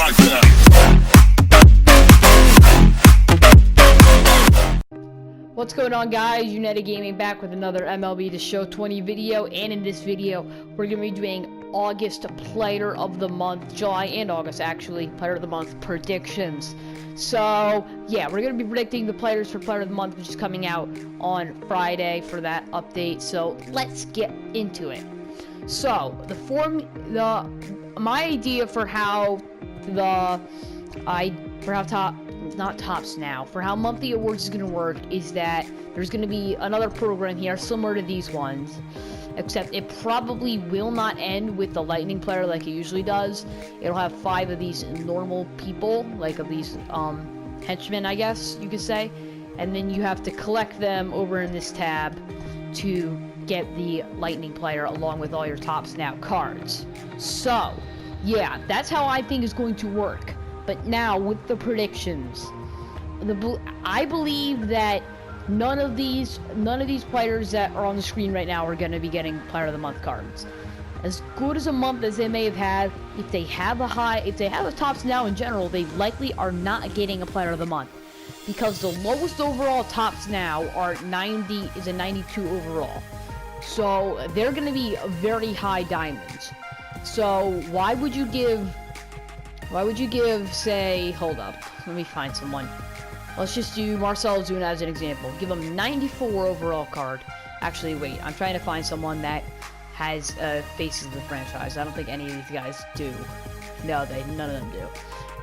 like that. What's going on, guys? United Gaming back with another MLB The Show 20 video, and in this video we're going to be doing August Player of the Month, July and August actually, Player of the Month predictions. So yeah, we're going to be predicting the players for Player of the Month, which is coming out on Friday for that update. So let's get into it. So my idea for how how monthly awards is going to work is that there's going to be another program here similar to these ones, except it probably will not end with the lightning player like it usually does. It'll have 5 of these normal people, like of these henchmen, I guess you could say, and then you have to collect them over in this tab to get the lightning player along with all your tops now cards. So yeah, that's how I think it's going to work. But now with the predictions, I believe that none of these players that are on the screen right now are going to be getting Player of the Month cards. As good as a month as they may have had, if they have the tops now in general, they likely are not getting a Player of the Month, because the lowest overall tops now are 90 is a 92 overall. So they're going to be very high diamonds. So why would you give, say, hold up, let me find someone. Let's just do Marcell Ozuna as an example. Give him 94 overall card. Actually, wait, I'm trying to find someone that has faces of the franchise. I don't think any of these guys do. No, none of them do.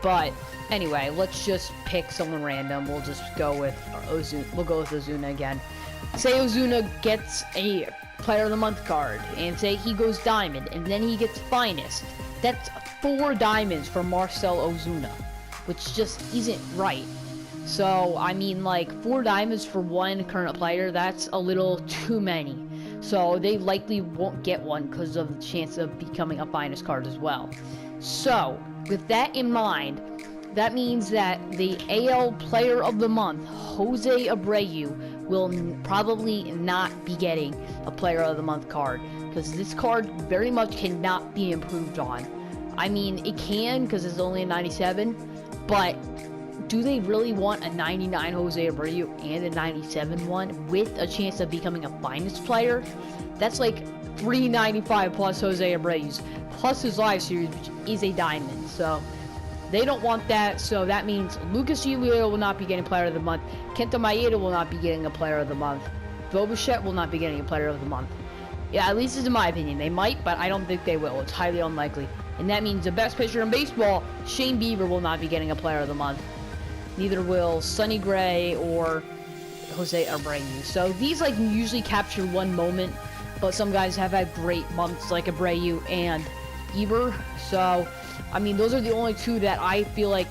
But anyway, let's just pick someone random. We'll just go with Ozuna. We'll go with Ozuna again. Say Ozuna gets a Player of the Month card, and say he goes diamond, and then he gets finest. That's 4 diamonds for Marcell Ozuna, which just isn't right. So I mean, like, 4 diamonds for one current player, that's a little too many. So they likely won't get one because of the chance of becoming a finest card as well. So with that in mind, that means that the AL Player of the Month, Jose Abreu, will probably not be getting a Player of the Month card, because this card very much cannot be improved on. I mean, it can, because it's only a 97, but do they really want a 99 Jose Abreu and a 97 one with a chance of becoming a finest player? That's like 395 plus Jose Abreu's, plus his live series, which is a diamond. So they don't want that. So that means Lucas Giolito will not be getting Player of the Month. Kenta Maeda will not be getting a Player of the Month. Bo Bichette will not be getting a Player of the Month. Yeah, at least it's in my opinion. They might, but I don't think they will. It's highly unlikely. And that means the best pitcher in baseball, Shane Bieber, will not be getting a Player of the Month. Neither will Sonny Gray or Jose Abreu. So these like usually capture one moment, but some guys have had great months like Abreu and Bieber. So I mean, those are the only 2 that I feel like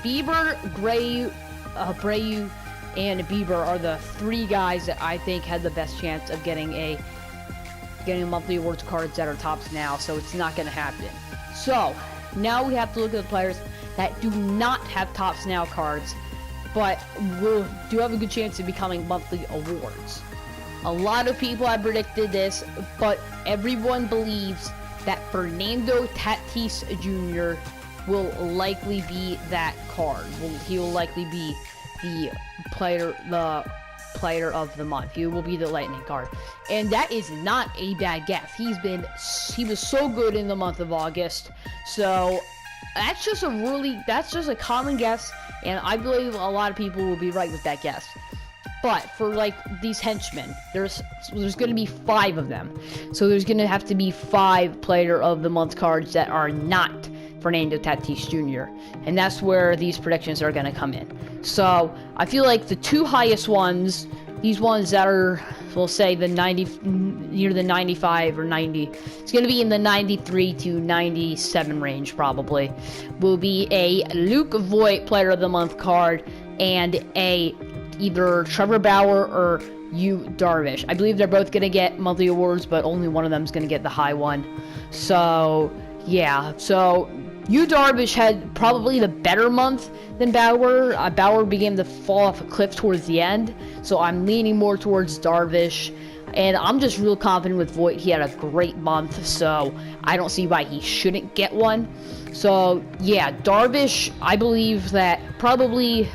Bieber, Gray, Abreu, and Bieber are the 3 guys that I think had the best chance of getting monthly awards cards that are tops now. So it's not going to happen. So now we have to look at the players that do not have tops now cards, but do have a good chance of becoming monthly awards. A lot of people have predicted this, but everyone believes that Fernando Tatis Jr. will likely be that card. He will likely be the player of the month. He will be the lightning card, and that is not a bad guess. He was so good in the month of August. So that's just a common guess, and I believe a lot of people will be right with that guess. But for like these henchmen, there's going to be 5 of them. So there's going to have to be 5 Player of the Month cards that are not Fernando Tatis Jr. And that's where these predictions are going to come in. So I feel like the 2 highest ones, these ones that are, we'll say the 90, near the 95 or 90, it's going to be in the 93 to 97 range probably, will be a Luke Voit Player of the Month card and a either Trevor Bauer or Yu Darvish. I believe they're both going to get monthly awards, but only one of them is going to get the high one. So yeah, so Yu Darvish had probably the better month than Bauer. Bauer began to fall off a cliff towards the end, so I'm leaning more towards Darvish. And I'm just real confident with Voit. He had a great month, so I don't see why he shouldn't get one. So, yeah, Darvish, I believe that probably,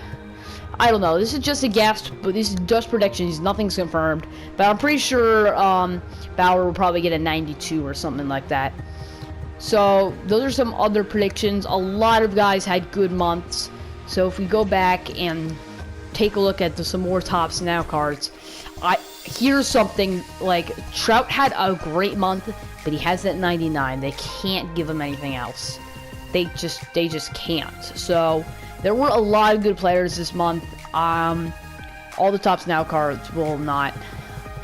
I don't know, this is just a guess, but this is just predictions, nothing's confirmed. But I'm pretty sure Bauer will probably get a 92 or something like that. So, those are some other predictions. A lot of guys had good months. So, if we go back and take a look at some more Tops Now cards, here's something, like, Trout had a great month, but he has that 99. They can't give him anything else. They just can't. So, there were a lot of good players this month. All the Tops Now cards will not,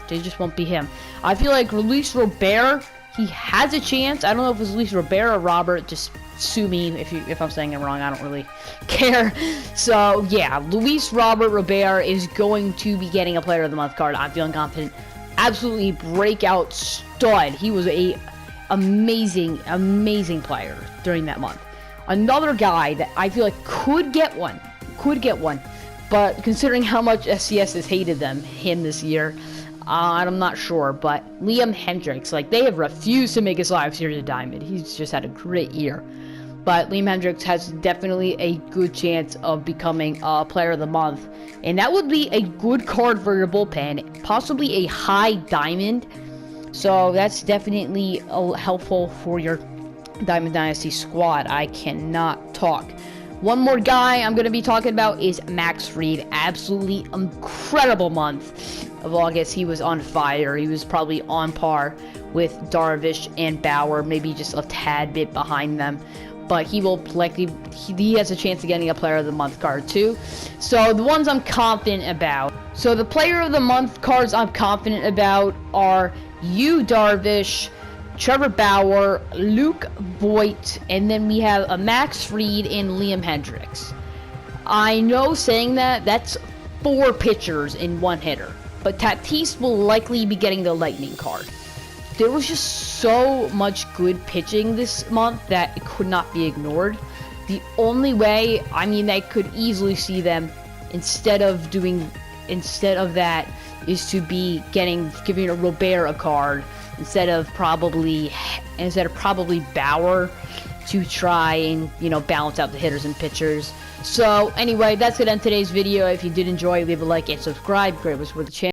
they just won't be him. I feel like Luis Robert, he has a chance. I don't know if it's Luis Robert or Robert. Just sue me if I'm saying it wrong. I don't really care. So, yeah, Luis Robert is going to be getting a Player of the Month card. I'm feeling confident. Absolutely breakout stud. He was a amazing player during that month. Another guy that I feel like could get one, but considering how much SCS has hated him this year, I'm not sure. But Liam Hendriks, like, they have refused to make his live series a diamond. He's just had a great year. But Liam Hendriks has definitely a good chance of becoming a Player of the Month. And that would be a good card for your bullpen, possibly a high diamond. So that's definitely helpful for your Diamond Dynasty squad. I cannot talk. One more guy I'm going to be talking about is Max Fried. Absolutely incredible month of August. He was on fire. He was probably on par with Darvish and Bauer, maybe just a tad bit behind them. But he will likely, he has a chance of getting a Player of the Month card too. So the ones I'm confident about. So the Player of the Month cards I'm confident about are Yu Darvish, Trevor Bauer, Luke Voit, and then we have a Max Fried and Liam Hendriks. I know saying that's 4 pitchers in 1 hitter, but Tatis will likely be getting the Lightning card. There was just so much good pitching this month that it could not be ignored. The only way, I mean, I could easily see them instead of that is to be giving a Robert a card instead of probably Bauer to try and, balance out the hitters and pitchers. So anyway, that's it on today's video. If you did enjoy, leave a like and subscribe. Great was for the channel.